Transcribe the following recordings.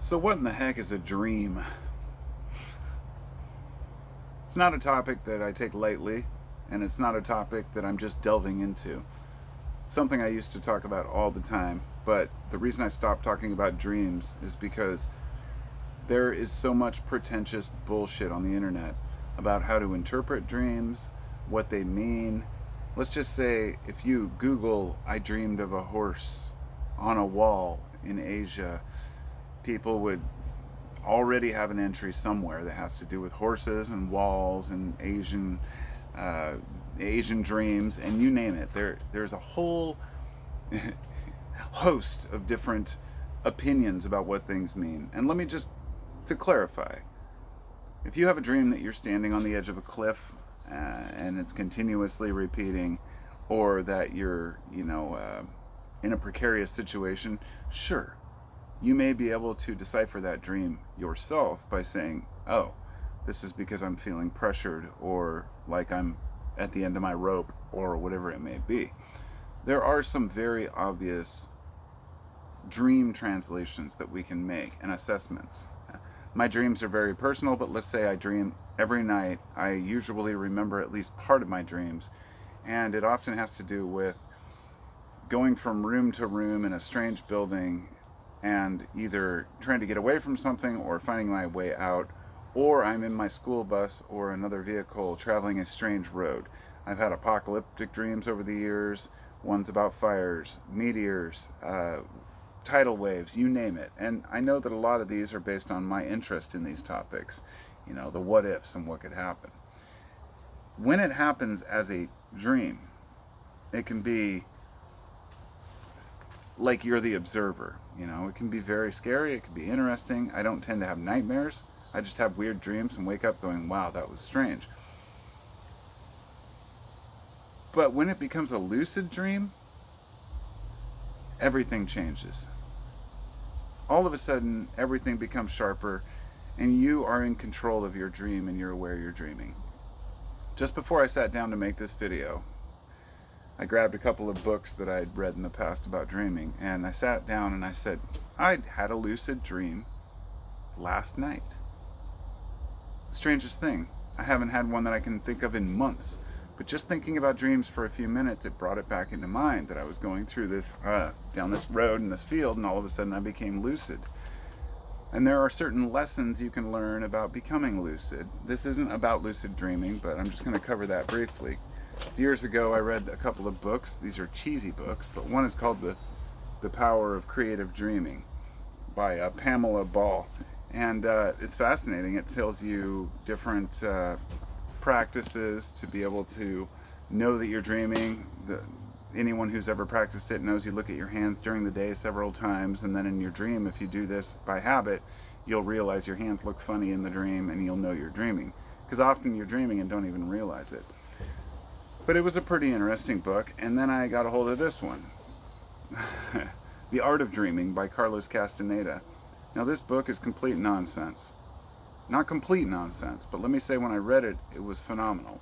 So what in the heck is a dream? It's not a topic that I take lightly, and it's not a topic that I'm just delving into. It's something I used to talk about all the time, but the reason I stopped talking about dreams is because there is so much pretentious bullshit on the internet about how to interpret dreams, what they mean. Let's just say if you Google, I dreamed of a horse on a wall in Asia, people would already have an entry somewhere that has to do with horses and walls and uh, Asian dreams, and you name it. There's a whole host of different opinions about what things mean. And let me just to clarify: if you have a dream that you're standing on the edge of a cliff and it's continuously repeating, or that you're in a precarious situation, sure, you may be able to decipher that dream yourself by saying, oh, this is because I'm feeling pressured, or like I'm at the end of my rope, or whatever it may be. There are some very obvious dream translations that we can make and assessments. My dreams are very personal, but let's say I dream every night. I usually remember at least part of my dreams, and it often has to do with going from room to room in a strange building and either trying to get away from something or finding my way out, or I'm in my school bus or another vehicle traveling a strange road. I've had apocalyptic dreams over the years, ones about fires, meteors, tidal waves, you name it. And I know that a lot of these are based on my interest in these topics, the what ifs and what could happen. When it happens as a dream, it can be like you're the observer. It can be very scary, it can be interesting. I don't tend to have nightmares. I just have weird dreams and wake up going, wow, that was strange. But when it becomes a lucid dream, everything changes. All of a sudden, everything becomes sharper, and you are in control of your dream, and you're aware you're dreaming. Just before I sat down to make this video, I grabbed a couple of books that I'd read in the past about dreaming, and I sat down and I said, I had a lucid dream last night. The strangest thing, I haven't had one that I can think of in months, but just thinking about dreams for a few minutes, it brought it back into mind that I was going through this, down this road in this field, and all of a sudden I became lucid. And there are certain lessons you can learn about becoming lucid. This isn't about lucid dreaming, but I'm just going to cover that briefly. Years ago, I read a couple of books. These are cheesy books, but one is called The Power of Creative Dreaming by Pamela Ball. And it's fascinating. It tells you different practices to be able to know that you're dreaming. Anyone who's ever practiced it knows you look at your hands during the day several times, and then in your dream, if you do this by habit, you'll realize your hands look funny in the dream, and you'll know you're dreaming. Because often you're dreaming and don't even realize it. But it was a pretty interesting book, and then I got a hold of this one. The Art of Dreaming by Carlos Castaneda. Now this book is complete nonsense. Not complete nonsense, but let me say when I read it, it was phenomenal.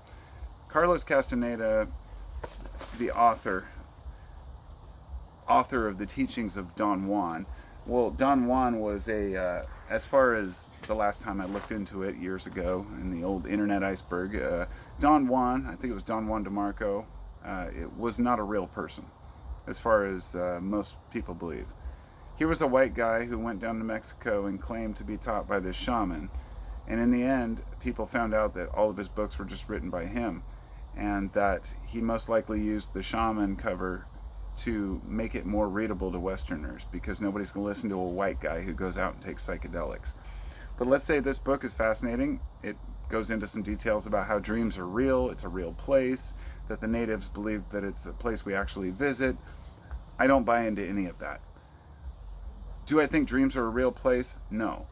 Carlos Castaneda, the author of the teachings of Don Juan. Well, Don Juan was as far as the last time I looked into it years ago in the old internet iceberg, Don Juan, I think it was Don Juan DeMarco, it was not a real person, as far as most people believe. He was a white guy who went down to Mexico and claimed to be taught by this shaman. And in the end, people found out that all of his books were just written by him, and that he most likely used the shaman cover to make it more readable to Westerners, because nobody's going to listen to a white guy who goes out and takes psychedelics. But let's say this book is fascinating. It goes into some details about how dreams are real, it's a real place, that the natives believe that it's a place we actually visit. I don't buy into any of that. Do I think dreams are a real place? No.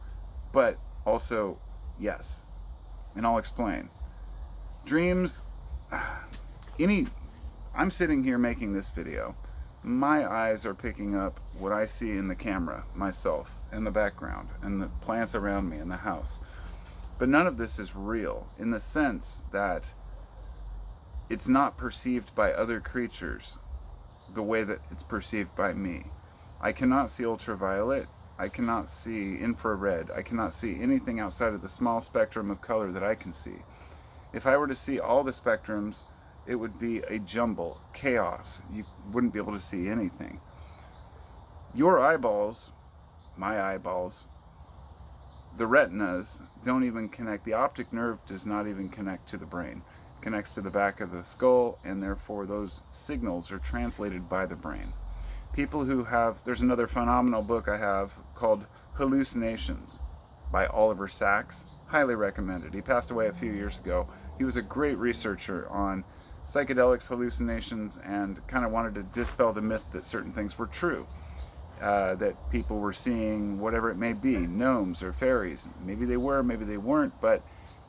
But also, yes. And I'll explain. Dreams, I'm sitting here making this video. My eyes are picking up what I see in the camera, myself, and the background, and the plants around me, and the house. But none of this is real, in the sense that it's not perceived by other creatures the way that it's perceived by me. I cannot see ultraviolet. I cannot see infrared. I cannot see anything outside of the small spectrum of color that I can see. If I were to see all the spectrums, it would be a jumble, chaos. You wouldn't be able to see anything. Your eyeballs, my eyeballs, the retinas don't even connect. The optic nerve does not even connect to the brain. It connects to the back of the skull, and therefore those signals are translated by the brain. People who have, there's another phenomenal book I have called Hallucinations by Oliver Sacks. Highly recommended. He passed away a few years ago. He was a great researcher on psychedelics, hallucinations, and kind of wanted to dispel the myth that certain things were true. That people were seeing whatever it may be, gnomes or fairies. Maybe they were, maybe they weren't, but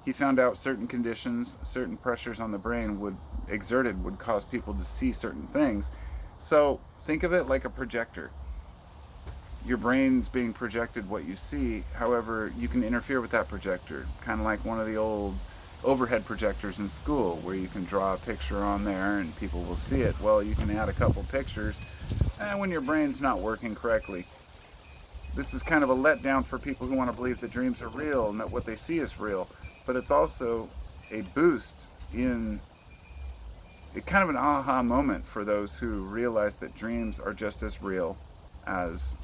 he found out certain conditions, certain pressures on the brain would cause people to see certain things. So think of it like a projector. Your brain's being projected what you see, however, you can interfere with that projector. Kind of like one of the old overhead projectors in school where you can draw a picture on there and people will see it. Well, you can add a couple pictures when your brain's not working correctly. This is kind of a letdown for people who want to believe that dreams are real and that what they see is real, but it's also a boost in kind of an aha moment for those who realize that dreams are just as real as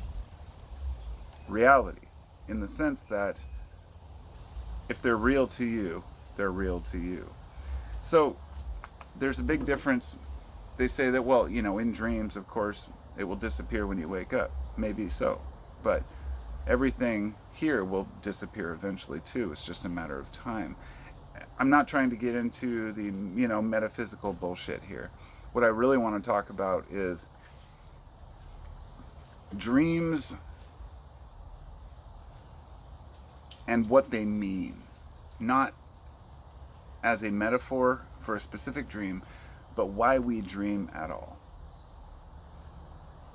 reality, in the sense that if they're real to you, they're real to you. So there's a big difference. They say that, well, you know, in dreams, of course, it will disappear when you wake up. Maybe so, but everything here will disappear eventually too. It's just a matter of time. I'm not trying to get into the, you know, metaphysical bullshit here. What I really want to talk about is dreams and what they mean, not as a metaphor for a specific dream, but why we dream at all.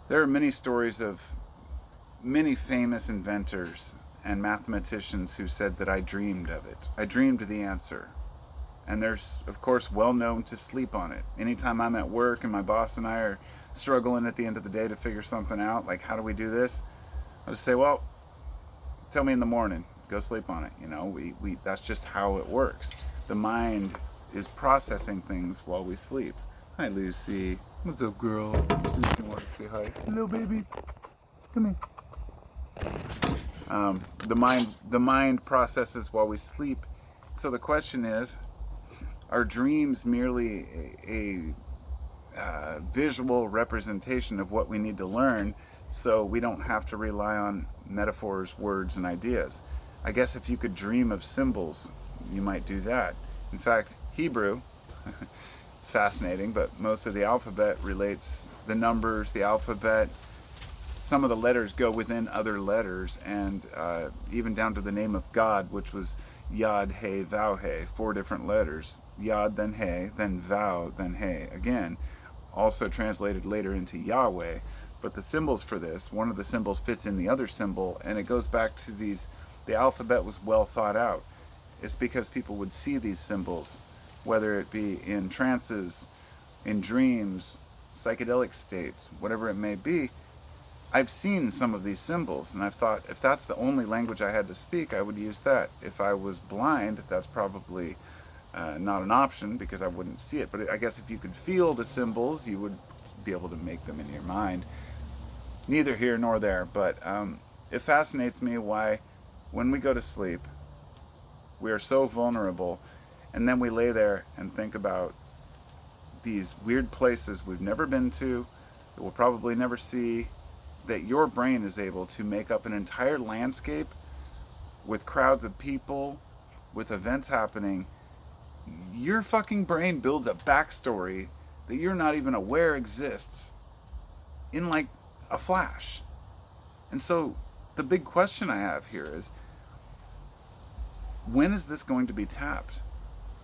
There are many stories of many famous inventors and mathematicians who said that I dreamed of it. I dreamed the answer. And there's, of course, well known to sleep on it. Anytime I'm at work and my boss and I are struggling at the end of the day to figure something out, like how do we do this? I just say, well, tell me in the morning, go sleep on it. You know, that's just how it works. The mind is processing things while we sleep. Hi, Lucy. What's up, girl? Lucy wants to say hi. Hello, baby. Come here. The mind processes while we sleep. So the question is, are dreams merely a visual representation of what we need to learn, so we don't have to rely on metaphors, words, and ideas? I guess if you could dream of symbols, you might do that. In fact, Hebrew, fascinating, but most of the alphabet relates the numbers, the alphabet. Some of the letters go within other letters, and even down to the name of God, which was Yod, He, Vav, He, 4 different letters. Yod, then He, then Vav, then He. Again, also translated later into Yahweh. But the symbols for this, one of the symbols fits in the other symbol, and it goes back to these, the alphabet was well thought out. It's because people would see these symbols, whether it be in trances, in dreams, psychedelic states, whatever it may be. I've seen some of these symbols, and I've thought, if that's the only language I had to speak, I would use that. If I was blind, that's probably not an option, because I wouldn't see it. But I guess if you could feel the symbols, you would be able to make them in your mind. Neither here nor there, but it fascinates me why, when we go to sleep, we are so vulnerable, and then we lay there and think about these weird places we've never been to, that we'll probably never see, that your brain is able to make up an entire landscape with crowds of people, with events happening. Your fucking brain builds a backstory that you're not even aware exists in like a flash. And so the big question I have here is, when is this going to be tapped?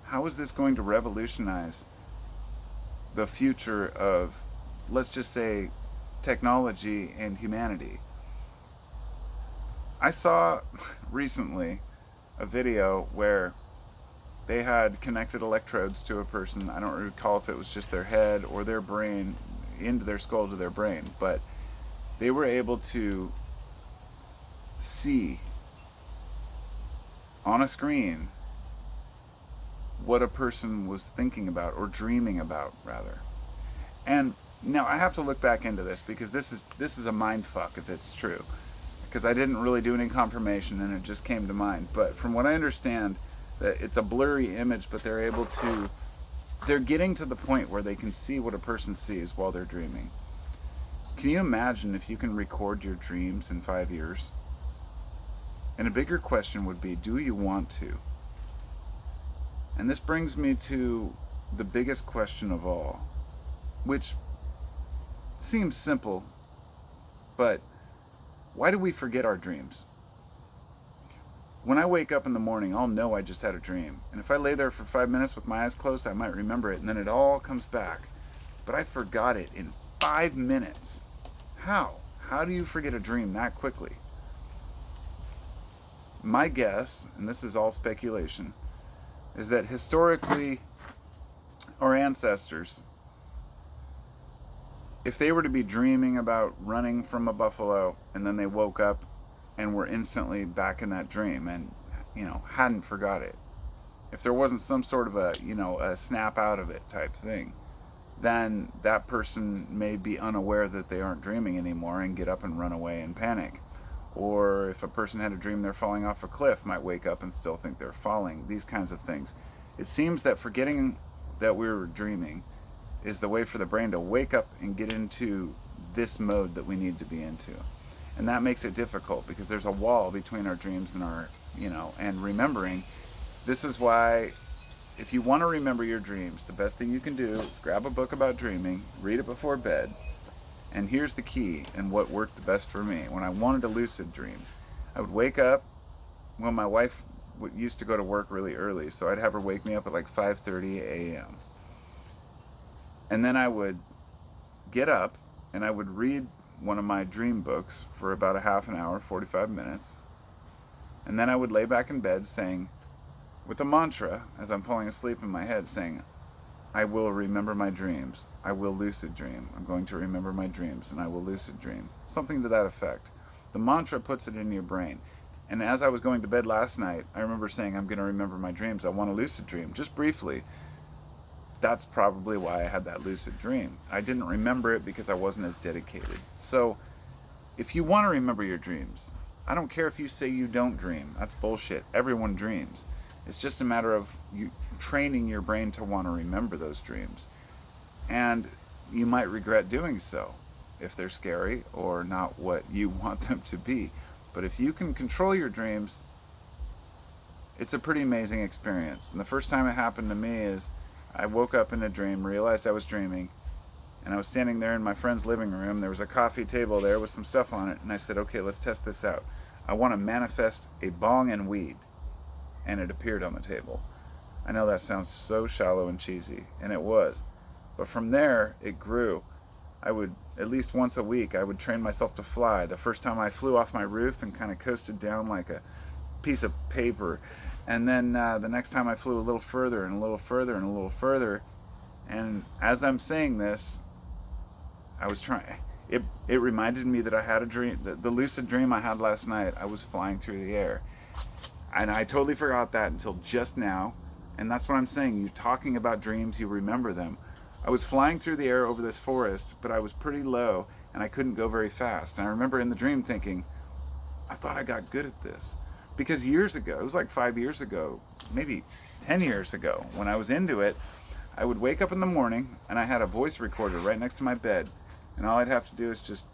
How is this going to revolutionize the future of, let's just say, technology and humanity? I saw recently a video where they had connected electrodes to a person. I don't recall if it was just their head or their brain, into their skull to their brain, but they were able to see on a screen what a person was thinking about, or dreaming about rather. And now I have to look back into this, because this is a mind fuck if it's true, because I didn't really do any confirmation and it just came to mind. But from what I understand, that it's a blurry image, but they're getting to the point where they can see what a person sees while they're dreaming. Can you imagine if you can record your dreams in 5 years? And a bigger question would be, do you want to? And this brings me to the biggest question of all, which seems simple, but why do we forget our dreams? When I wake up in the morning, I'll know I just had a dream. And if I lay there for 5 minutes with my eyes closed, I might remember it, and then it all comes back. But I forgot it in 5 minutes. How? How do you forget a dream that quickly? My guess, and this is all speculation, is that historically, our ancestors, if they were to be dreaming about running from a buffalo, and then they woke up and were instantly back in that dream and, hadn't forgot it, if there wasn't some sort of a snap out of it type thing, then that person may be unaware that they aren't dreaming anymore and get up and run away in panic. Or if a person had a dream they're falling off a cliff, might wake up and still think they're falling. These kinds of things. It seems that forgetting that we were dreaming is the way for the brain to wake up and get into this mode that we need to be into. And that makes it difficult, because there's a wall between our dreams and our, and remembering. This is why, if you want to remember your dreams, the best thing you can do is grab a book about dreaming, read it before bed. And here's the key, and what worked the best for me. When I wanted a lucid dream, I would wake up. Well, my wife used to go to work really early, so I'd have her wake me up at like 5:30 a.m. And then I would get up and I would read one of my dream books for about a half an hour, 45 minutes. And then I would lay back in bed saying, with a mantra, as I'm falling asleep in my head, saying, I will remember my dreams. I will lucid dream. I'm going to remember my dreams, and I will lucid dream. Something to that effect. The mantra puts it in your brain. And as I was going to bed last night, I remember saying, I'm going to remember my dreams. I want a lucid dream. Just briefly. That's probably why I had that lucid dream. I didn't remember it because I wasn't as dedicated. So, if you want to remember your dreams, I don't care if you say you don't dream. That's bullshit. Everyone dreams. It's just a matter of you training your brain to want to remember those dreams. And you might regret doing so if they're scary or not what you want them to be. But if you can control your dreams, it's a pretty amazing experience. And the first time it happened to me is I woke up in a dream, realized I was dreaming, and I was standing there in my friend's living room. There was a coffee table there with some stuff on it, and I said, okay, let's test this out. I want to manifest a bong and weed. And it appeared on the table. I know that sounds so shallow and cheesy, and it was. But from there, it grew. I would, at least once a week, I would train myself to fly. The first time I flew off my roof and kind of coasted down like a piece of paper. And then the next time I flew a little further and a little further and a little further. And as I'm saying this, I was trying, it reminded me that I had a dream, the lucid dream I had last night, I was flying through the air. And I totally forgot that until just now. And that's what I'm saying. You talking about dreams, you remember them. I was flying through the air over this forest, but I was pretty low and I couldn't go very fast. And I remember in the dream thinking, I thought I got good at this. Because years ago, it was like 5 years ago, maybe 10 years ago, when I was into it, I would wake up in the morning and I had a voice recorder right next to my bed. And all I'd have to do is just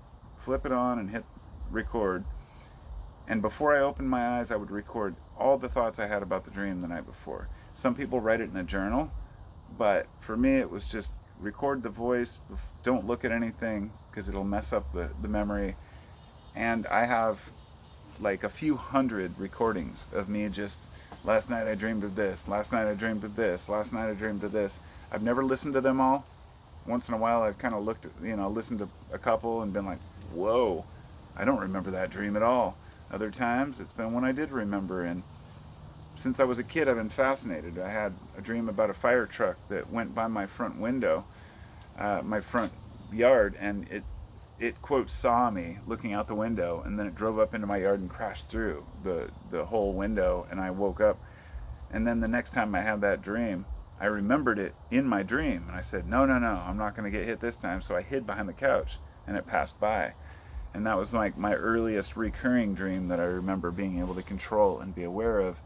flip it on and hit record. And before I opened my eyes, I would record all the thoughts I had about the dream the night before. Some people write it in a journal, but for me it was just record the voice, don't look at anything because it'll mess up the memory. And I have like a few hundred recordings of me just, last night I dreamed of this, last night I dreamed of this, last night I dreamed of this. I've never listened to them all. Once in a while I've kind of looked at, listened to a couple and been like, whoa, I don't remember that dream at all. Other times it's been when I did remember, and since I was a kid I've been fascinated. I had a dream about a fire truck that went by my front window, my front yard, and it it quote saw me looking out the window, and then it drove up into my yard and crashed through the whole window, and I woke up. And then the next time I had that dream, I remembered it in my dream, and I said, no, I'm not going to get hit this time. So I hid behind the couch, and it passed by. And that was like my earliest recurring dream that I remember being able to control and be aware of.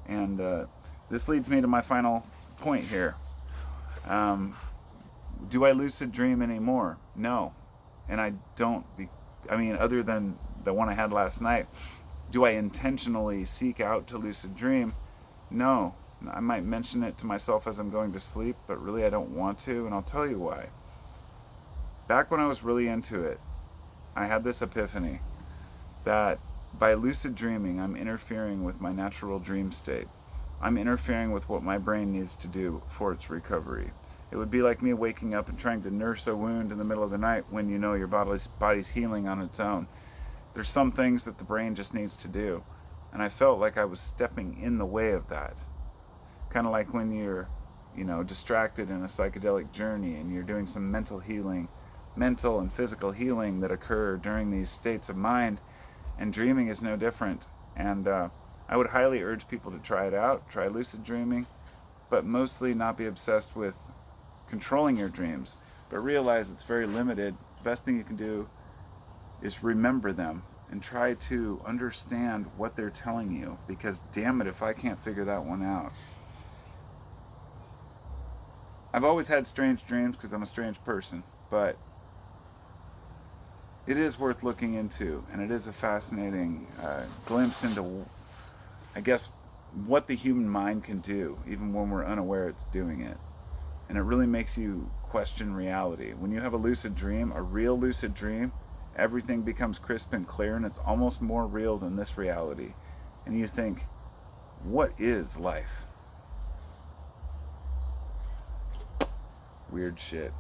And this leads me to my final point here. Do I lucid dream anymore? No. And I don't, other than the one I had last night, do I intentionally seek out to lucid dream? No. I might mention it to myself as I'm going to sleep, but really I don't want to, and I'll tell you why. Back when I was really into it, I had this epiphany that by lucid dreaming, I'm interfering with my natural dream state. I'm interfering with what my brain needs to do for its recovery. It would be like me waking up and trying to nurse a wound in the middle of the night when you know your body's healing on its own. There's some things that the brain just needs to do, and I felt like I was stepping in the way of that. Kind of like when you're, distracted in a psychedelic journey and you're doing some mental and physical healing that occur during these states of mind, and dreaming is no different. And I would highly urge people to try it out, try lucid dreaming, but mostly not be obsessed with controlling your dreams, but realize it's very limited. The best thing you can do is remember them and try to understand what they're telling you, because damn it if I can't figure that one out. I've always had strange dreams because I'm a strange person, but it is worth looking into, and it is a fascinating glimpse into, I guess, what the human mind can do, even when we're unaware it's doing it. And it really makes you question reality. When you have a lucid dream, a real lucid dream, everything becomes crisp and clear, and it's almost more real than this reality. And you think, what is life? Weird shit.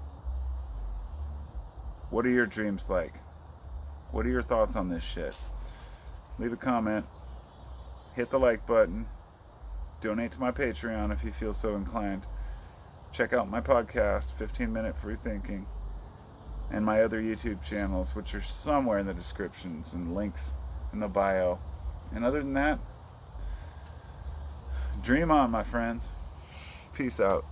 What are your dreams like? What are your thoughts on this shit? Leave a comment. Hit the like button. Donate to my Patreon if you feel so inclined. Check out my podcast, 15-Minute Free Thinking, and my other YouTube channels, which are somewhere in the descriptions and links in the bio. And other than that, dream on, my friends. Peace out.